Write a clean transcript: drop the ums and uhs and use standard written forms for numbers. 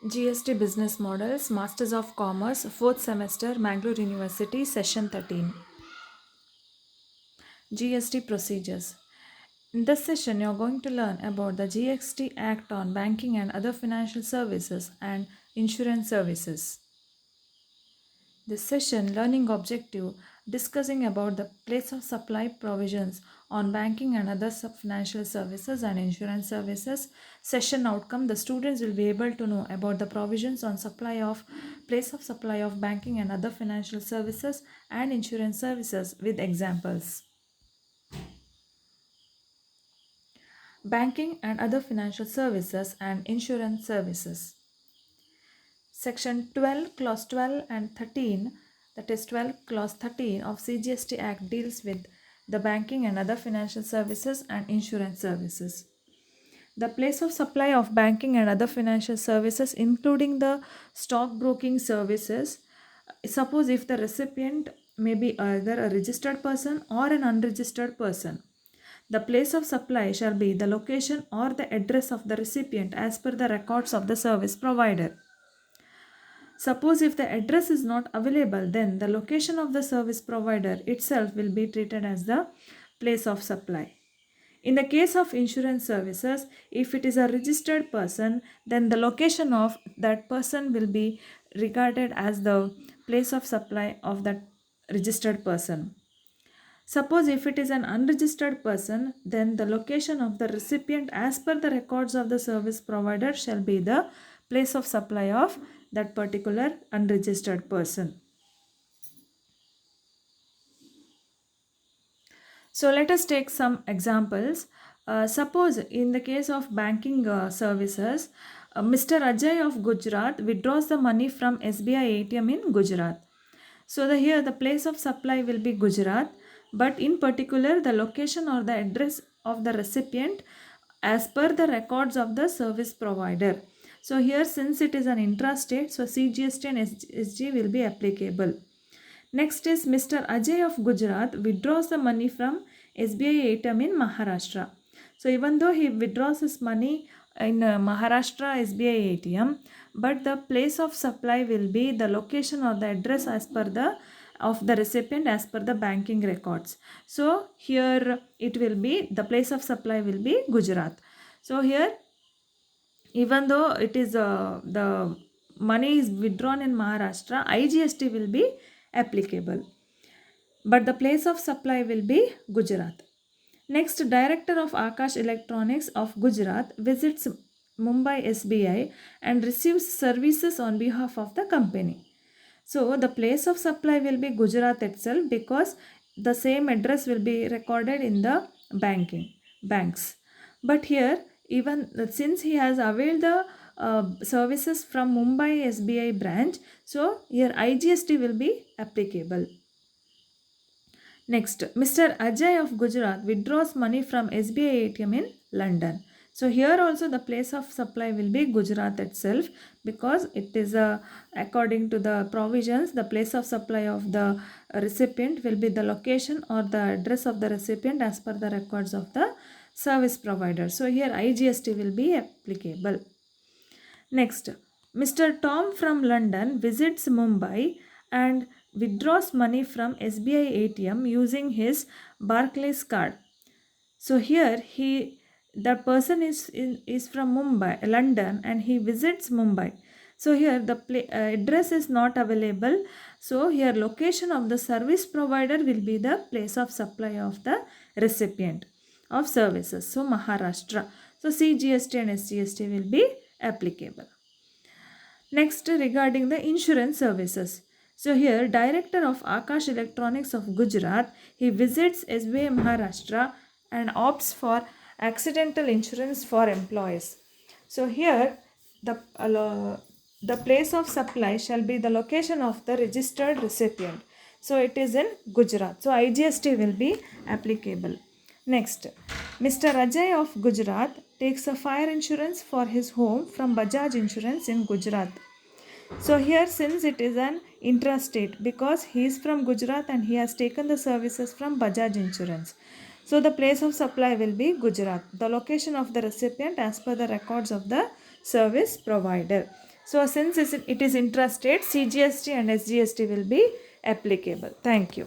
GST Business Models, Masters of Commerce, 4th semester, Mangalore University, Session 13. GST Procedures. In this session, you are going to learn about the GST Act on banking and other financial services and insurance services. This session learning objective discussing about the place of supply provisions on banking and other financial services and insurance services. Session outcome, the students will be able to know about the provisions on supply of place of supply of banking and other financial services and insurance services with examples. Banking and other financial services and insurance services. Section 12, Clause 12 and 13, that is 12, Clause 13 of CGST Act deals with the banking and other financial services and insurance services. The place of supply of banking and other financial services, including the stockbroking services, suppose if the recipient may be either a registered person or an unregistered person. The place of supply shall be the location or the address of the recipient as per the records of the service provider. Suppose if the address is not available, then the location of the service provider itself will be treated as the place of supply. In the case of insurance services, if it is a registered person, then the location of that person will be regarded as the place of supply of that registered person. Suppose if it is an unregistered person, then the location of the recipient as per the records of the service provider shall be the place of supply of that particular unregistered person. So let us take some examples. Suppose in the case of banking services, Mr. Ajay of Gujarat withdraws the money from SBI ATM in Gujarat. So here the place of supply will be Gujarat, but in particular the location or the address of the recipient as per the records of the service provider. So here, since it is an intrastate, so CGST and SG will be applicable. Next is Mr. Ajay of Gujarat withdraws the money from SBI ATM in Maharashtra. So even though he withdraws his money in Maharashtra SBI ATM, but the place of supply will be the location or the address as per the of the recipient as per the banking records. So here it will be the place of supply will be Gujarat. So here, even though it is the money is withdrawn in Maharashtra, IGST will be applicable, but the place of supply will be Gujarat. Next, Director of Akash Electronics of Gujarat visits Mumbai SBI and receives services on behalf of the company. So the place of supply will be Gujarat itself, because the same address will be recorded in the banks. But here, even since he has availed the services from Mumbai SBI branch, so here IGST will be applicable. Next, Mr. Ajay of Gujarat withdraws money from SBI ATM in London. So here also the place of supply will be Gujarat itself, because it is according to the provisions, the place of supply of the recipient will be the location or the address of the recipient as per the records of the service provider. So here IGST will be applicable. Next, Mr. Tom from London visits Mumbai and withdraws money from SBI ATM using his Barclays card. So here the person is from London, and he visits Mumbai. So here the address is not available. So here location of the service provider will be the place of supply of the recipient of services. So Maharashtra. So CGST and SGST will be applicable. Next, regarding the insurance services. So here, Director of Akash Electronics of Gujarat, he visits SBI Maharashtra and opts for accidental insurance for employees. So here, the place of supply shall be the location of the registered recipient. So it is in Gujarat. So IGST will be applicable. Next, Mr. Ajay of Gujarat takes a fire insurance for his home from Bajaj Insurance in Gujarat. So here, since it is an intrastate, because he is from Gujarat and he has taken the services from Bajaj Insurance. So the place of supply will be Gujarat, the location of the recipient as per the records of the service provider. So since it is intrastate, CGST and SGST will be applicable. Thank you.